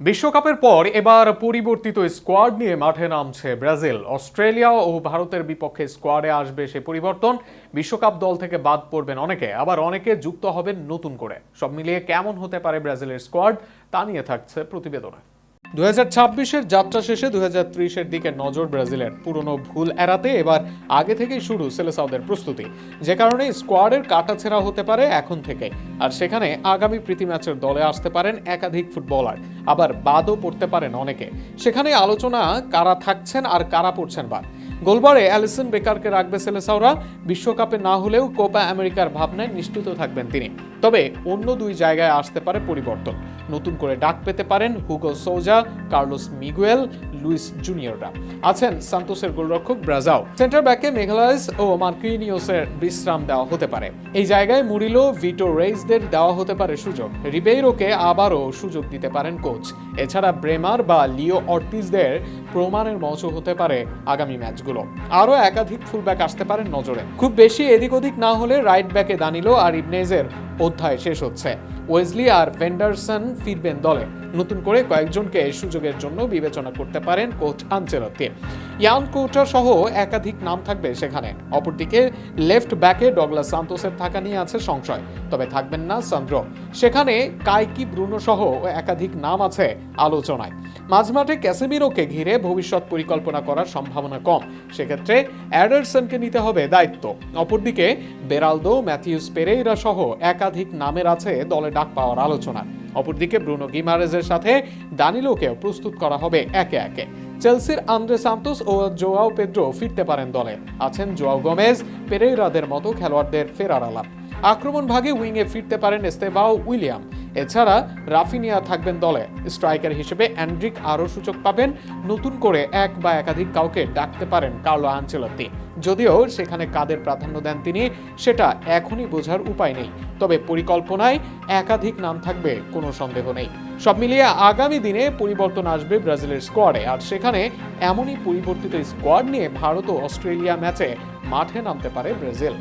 বিশ্বকাপের পর এবার পরিবর্তিত স্কোয়াড নিয়ে মাঠে নামছে ব্রাজিল। অস্ট্রেলিয়া ও ভারতের বিপক্ষে স্কোয়াডে আসবে সে পরিবর্তন। বিশ্বকাপ দল থেকে বাদ পড়বেন অনেকে, আবার অনেকে যুক্ত হবেন নতুন করে। সব মিলিয়ে কেমন হতে পারে ব্রাজিলের স্কোয়াড, তা নিয়ে থাকছে প্রতিবেদনে। 2026-এর যাত্রা শেষে 2030-এর দিকে নজর ব্রাজিলের। পুরনো ভুল এড়াতে এবার আগে থেকেই শুরু সেলেসাওদের প্রস্তুতি, যে কারণে স্কোয়াডের কাটাছেঁড়া হতে পারে এখন থেকে। আর সেখানে আগামী প্রীতি ম্যাচের দলে আসতে পারেন একাধিক ফুটবলার, আবার বাদও পড়তে পারেন অনেকে। সেখানে আলোচনা কারা থাকছেন আর কারা পড়ছেন বাদ। গোলবারে অ্যালিসন বেকারকে রাখবে সেলেসাওরা। বিশ্বকাপে না হলেও কোপা আমেরিকার ভাবনায় নিশ্চিত থাকবেন তিনি। তবে অন্য দুই জায়গায় আসতে পারে পরিবর্তন। নতুন করে ডাক পেতে পারেন হুগো সোজা, কার্লোস মিগুয়েল, লুইস জুনিয়ররা। আছেন সান্তোসের গোলরক্ষক ব্রাজাও। সেন্টার ব্যাকে মেঘালাইস ও মার্কিনিওসের বিশ্রাম দেওয়া হতে পারে। এই জায়গায় মুরিলো, ভিটো রেইসদের দেওয়া হতে পারে সুযোগ। রিবেইরোকে আবারও সুযোগ দিতে পারেন কোচ। এছাড়া ব্রেমার বা লিও অর্টিজদের প্রমাণের মঞ্চ হতে পারে আগামী ম্যাচগুলো। আরও একাধিক ফুলব্যাক আসতে পারেন নজরে। খুব বেশি এদিক ওদিক না হলে রাইট ব্যাকে দানিলো আর ইবনেজের অধ্যায় শেষ হচ্ছে। ওয়েজলি আর ভেন্ডারসন ফিরবেন দলে। নতুন করে কয়েকজনকে সুযোগের জন্য বিবেচনা করতে পারেন কোচ আনচেলত্তি। ইয়ান কোউটার সহ একাধিক নাম থাকবে সেখানে। অপরদিকে লেফট ব্যাকে ডগলাস সান্তোসের থাকা নিয়ে আছে সংশয়, তবে থাকবেন না সান্দ্রো। সেখানে কাইকি ব্রুনো সহ একাধিক নাম আছে আলোচনায়। মাঝমাঠে ক্যাসেমিরোকে ঘিরে ভবিষ্যৎ পরিকল্পনা করার সম্ভাবনা কম। সেক্ষেত্রে অ্যাডারসনকে নিতে হবে দায়িত্ব। অপরদিকে বেরালদো, ম্যাথিউস পেরেইরা সহ একাধিক নামের আছে দলে ডাক পাওয়ার আলোচনা। অপরদিকে ব্রুনো গিমারেজের সাথে দানিলোকেও প্রস্তুত করা হবে একে একে। চেলসির আন্দ্রে সান্তোস ও জোয়াও পেদ্রো ফিরতে পারেন দলে। আছেন জোয়াও গোমেজ, পেরেইরাদের মতো খেলোয়াড়দের ফেরার আলাপ। আক্রমণ ভাগে উইংয়ে ফিরতে পারেন এস্তেভাও উইলিয়াম। এছাড়া রাফিনিয়া থাকবেন দলে। স্ট্রাইকার হিসেবে অ্যান্ড্রিক আরও সুযোগ পাবেন। নতুন করে এক বা একাধিক কাউকে ডাকতে পারেন কার্লো আনচেলত্তি। যদিও সেখানে কাদের প্রাধান্য দেন তিনি, সেটা এখনই বোঝার উপায় নেই। তবে পরিকল্পনায় একাধিক নাম থাকবে, কোনো সন্দেহ নেই। সব মিলিয়ে আগামী দিনে পরিবর্তন আসবে ব্রাজিলের স্কোয়াডে। আর সেখানে এমনই পরিবর্তিত স্কোয়াড নিয়ে ভারত ও অস্ট্রেলিয়া ম্যাচে মাঠে নামতে পারে ব্রাজিল।